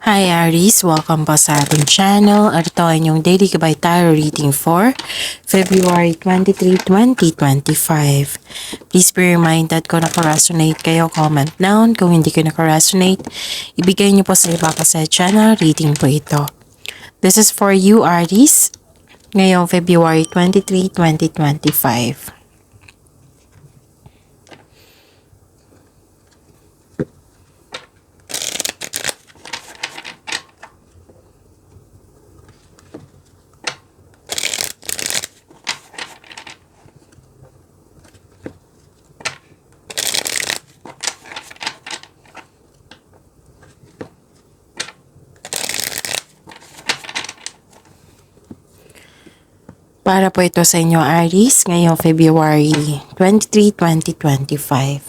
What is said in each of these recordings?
Hi Aries! Welcome po sa ating channel. At ito ay inyong daily gabay tarot reading for February 23, 2025. Please be reminded kung naka-resonate kayo, comment down. Kung hindi ko naka-resonate, ibigay niyo po sa iba kasi channel reading po ito. This is for you Aries ngayong February 23, 2025. Para po ito sa inyo Aries ngayong February 23, 2025.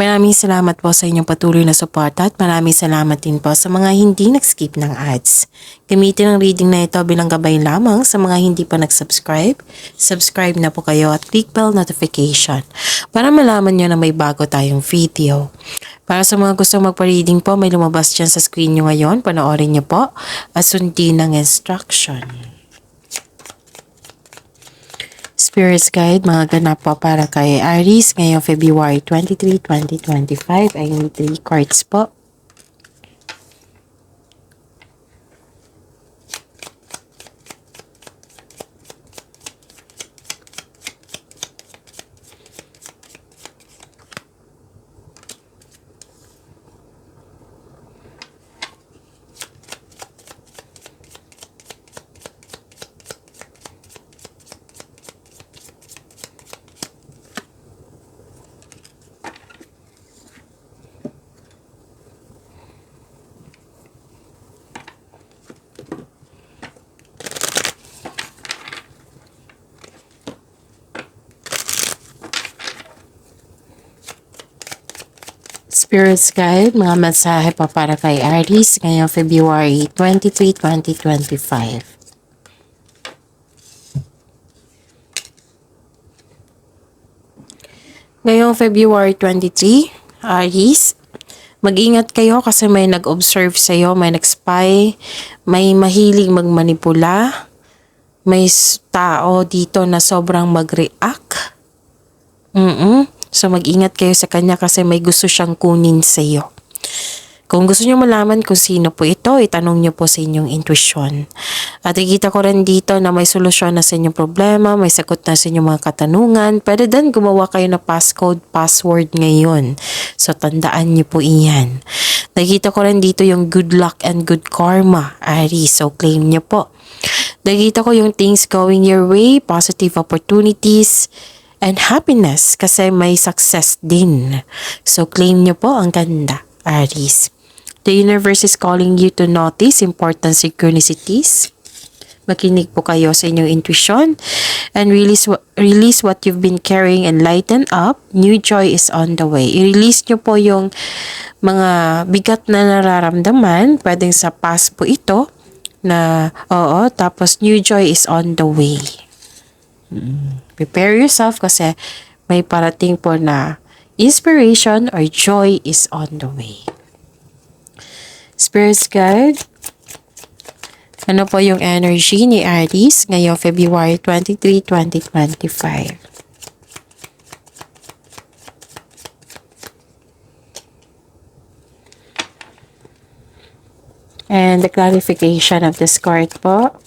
Maraming salamat po sa inyong patuloy na suporta at maraming salamat din po sa mga hindi nag-skip ng ads. Gamitin ang reading na ito bilang gabay lamang sa mga hindi pa nag-subscribe. Subscribe na po kayo at click bell notification para malaman nyo na may bago tayong video. Para sa mga gusto magpa-reading po, may lumabas dyan sa screen nyo ngayon. Panoorin nyo po at sundin ang instruction. Spirit's Guide, mga ganap po para kay Aries ngayong February 23, 2025 ay 3 cards po. Spirit's Guide, mga mensahe pa para kay Aries ngayong February 23, 2025. Ngayong February 23, Aries, mag-ingat kayo kasi may nag-observe sa'yo, may nag-spy, may mahilig magmanipula, may tao dito na sobrang mag-react. So mag-ingat kayo sa kanya kasi may gusto siyang kunin sa iyo. Kung gusto niyo malaman kung sino po ito, itanong niyo po sa inyong intuition. At ikita ko rin dito na may solusyon na sa inyong problema, may sagot na sa inyong mga katanungan. Pwede din gumawa kayo ng passcode, password ngayon. So tandaan niyo po iyan. Nakita ko rin dito yung good luck and good karma, Aries. So claim niyo po. Nakita ko yung things going your way, positive opportunities, and happiness kasi may success din. So claim nyo po ang ganda, Aries. The universe is calling you to notice important synchronicities. Makinig po kayo sa inyong intuition and release what you've been carrying and lighten up. New joy is on the way. I-release nyo po yung mga bigat na nararamdaman. Pwedeng sa past po ito na tapos new joy is on the way. Prepare yourself kasi may parating po na inspiration or joy is on the way. Spirit's Guide, ano po yung energy ni Aries ngayong February 23, 2025? And the clarification of this card po.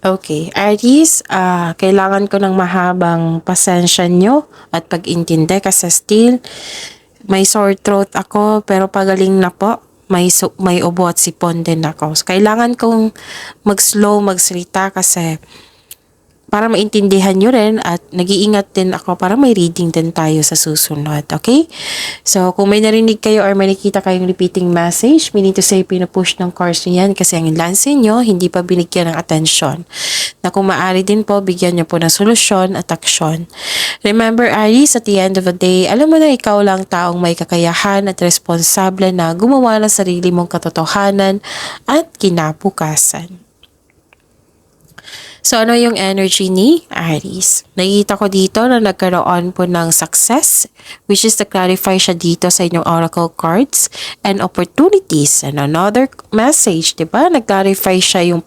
Okay, Aries, kailangan ko ng mahabang pasensya nyo at pag-intindi kasi still may sore throat ako pero pagaling na po. May ubo at sipon din ako. So, kailangan kong mag-slow magsalita kasi para maintindihan nyo rin at nag-iingat din ako para may reading din tayo sa susunod. Okay? So, kung may narinig kayo or may nakita kayong repeating message, meaning to say, pinupush ng course nyo yan kasi ang lansin nyo, hindi pa binigyan ng atensyon. Na kung maaari din po, bigyan nyo po ng solusyon at aksyon. Remember, Aries, at the end of the day, alam mo na ikaw lang taong may kakayahan at responsable na gumawa ng sarili mong katotohanan at kinabukasan. So, ano yung energy ni Aries? Nakikita ko dito na nagkaroon po ng success, which is to clarify siya dito sa inyong oracle cards and opportunities. And another message, di ba? Nag-clarify siya yung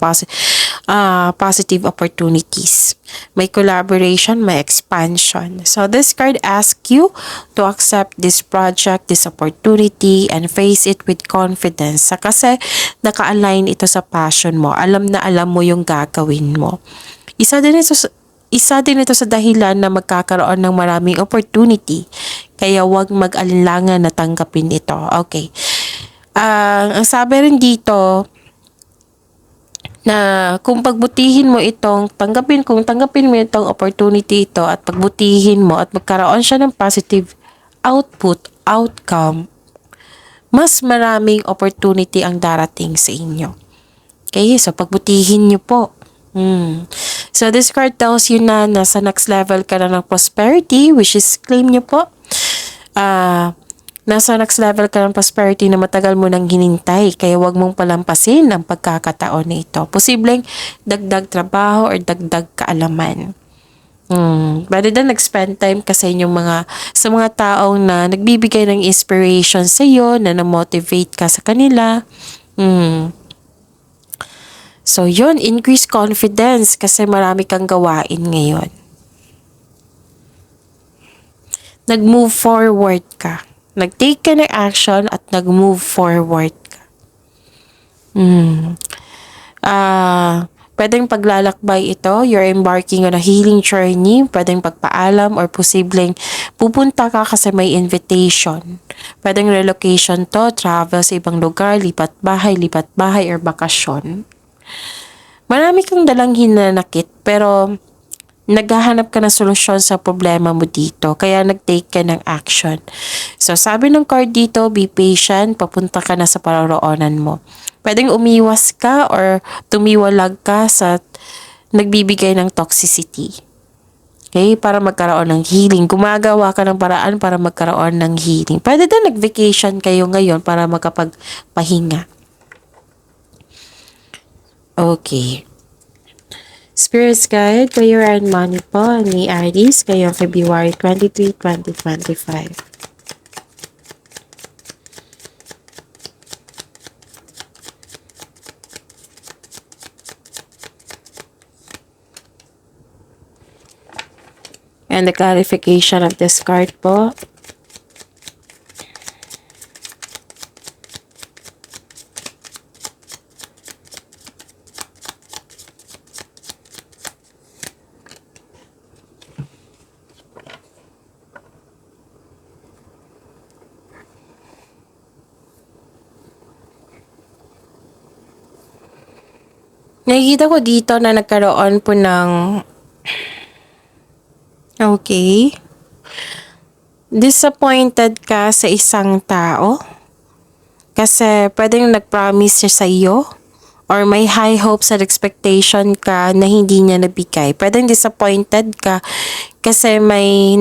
positive opportunities. May collaboration, may expansion. So, this card asks you to accept this project, this opportunity, and face it with confidence. Kasi naka-align ito sa passion mo. Alam na alam mo yung gagawin mo. Isa din ito sa dahilan na magkakaroon ng maraming opportunity. Kaya huwag mag-alinlangan na tanggapin ito. Okay. Ang sabi rin dito, na kung tanggapin mo itong opportunity ito at pagbutihin mo at magkaroon siya ng positive outcome, mas maraming opportunity ang darating sa inyo. Okay, so pagbutihin nyo po. So this card tells you na nasa next level ka na ng prosperity, which is claim nyo po. Nasa next level ka ng prosperity na matagal mo nang hinintay, kaya wag mong palampasin ang pagkakataon na ito. Posibleng dagdag trabaho or dagdag kaalaman. Pwede din nag-spend time ka sa mga taong na nagbibigay ng inspiration sa iyo, na na-motivate ka sa kanila. So yun, increase confidence kasi marami kang gawain ngayon. Nag-move forward ka. Nag-take ka ng action at nag-move forward ka. Pwedeng paglalakbay ito. You're embarking on a healing journey. Pwedeng pagpaalam or posibleng pupunta ka kasi may invitation. Pwedeng relocation to, travel sa ibang lugar, lipat bahay or bakasyon. Marami kang dalang hinanakit pero naghahanap ka ng solusyon sa problema mo dito, kaya nag-take ka ng action. So, sabi ng card dito, be patient, papunta ka na sa paroroonan mo. Pwedeng umiwas ka or tumiwalag ka sa nagbibigay ng toxicity. Okay? Para magkaroon ng healing. Gumagawa ka ng paraan para magkaroon ng healing. Pwede din nag-vacation kayo ngayon para makapagpahinga. Okay. Spirit's Guide, Prayer and Money po ni Aries ngayong February 23, 2025. And the clarification of this card po. Nakikita ko dito na nagkaroon po ng disappointed ka sa isang tao kasi pwedeng nag-promise siya sa iyo or may high hopes and expectation ka na hindi niya nabigay. Pwedeng disappointed ka kasi may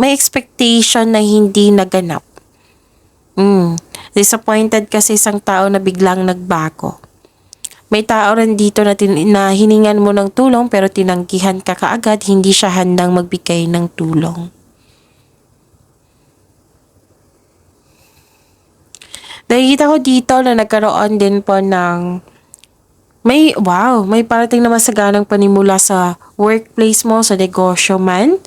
expectation na hindi naganap. Disappointed ka sa isang tao na biglang nagbago. May tao rin dito na hiningan mo ng tulong pero tinanggihan ka kaagad, hindi siya handang magbigay ng tulong. Nakikita ko dito na nagkaroon din po ng may parating na masaganang panimula sa workplace mo, sa negosyo man.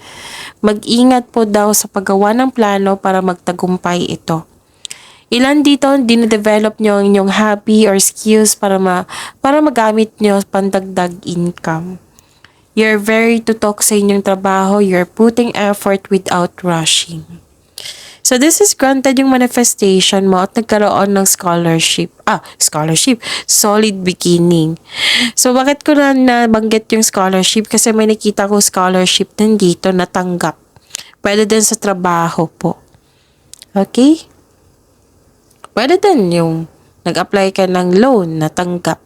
Mag-ingat po daw sa paggawa ng plano para magtagumpay ito. Ilan dito dine-develop nyo ang inyong hobby or skills para magamit nyo pandagdag income. You're very tutok sa inyong trabaho. You're putting effort without rushing. So, this is granted yung manifestation mo at nagkaroon ng scholarship. Scholarship. Solid beginning. So, bakit ko na nabanggit yung scholarship? Kasi may nakita ko scholarship din dito na tanggap. Pwede din sa trabaho po. Okay? Pwede din yung nag-apply ka ng loan, natanggap.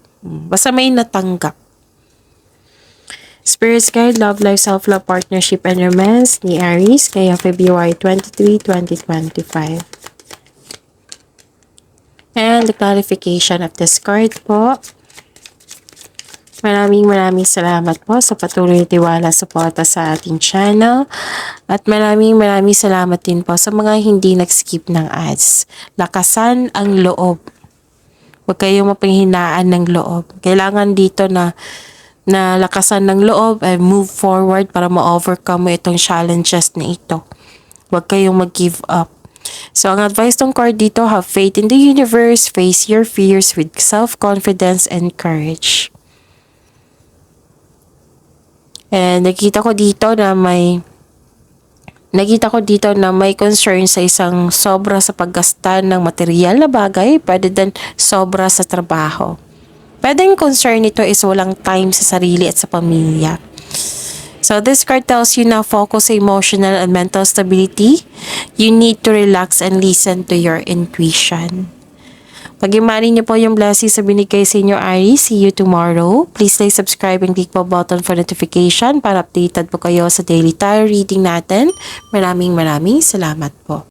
Basta may natanggap. Spirit's Guide, Love Life, Self-Love, Partnership, and Romance ni Aries kaya February 23, 2025. And the clarification of this card po. Maraming salamat po sa patuloy na tiwala suporta sa ating channel. At maraming salamat din po sa mga hindi nag-skip ng ads. Lakasan ang loob. Huwag kayong mapanghinaan ng loob. Kailangan dito na lakasan ng loob and move forward para ma-overcome mo itong challenges na ito. Huwag kayong mag-give up. So, ang advice ng card dito, have faith in the universe, face your fears with self-confidence and courage. And nakita ko dito na may concern sa isang sobra sa paggasta ng material na bagay, pwede din sobra sa trabaho. Pwedeng concern nito is walang time sa sarili at sa pamilya. So this card tells you na focus sa emotional and mental stability. You need to relax and listen to your intuition. Pag-imari niyo po yung blessings sa binigay sa inyo, Aries. See you tomorrow. Please like, subscribe, and click po button for notification para updated po kayo sa daily tarot reading natin. Maraming salamat po.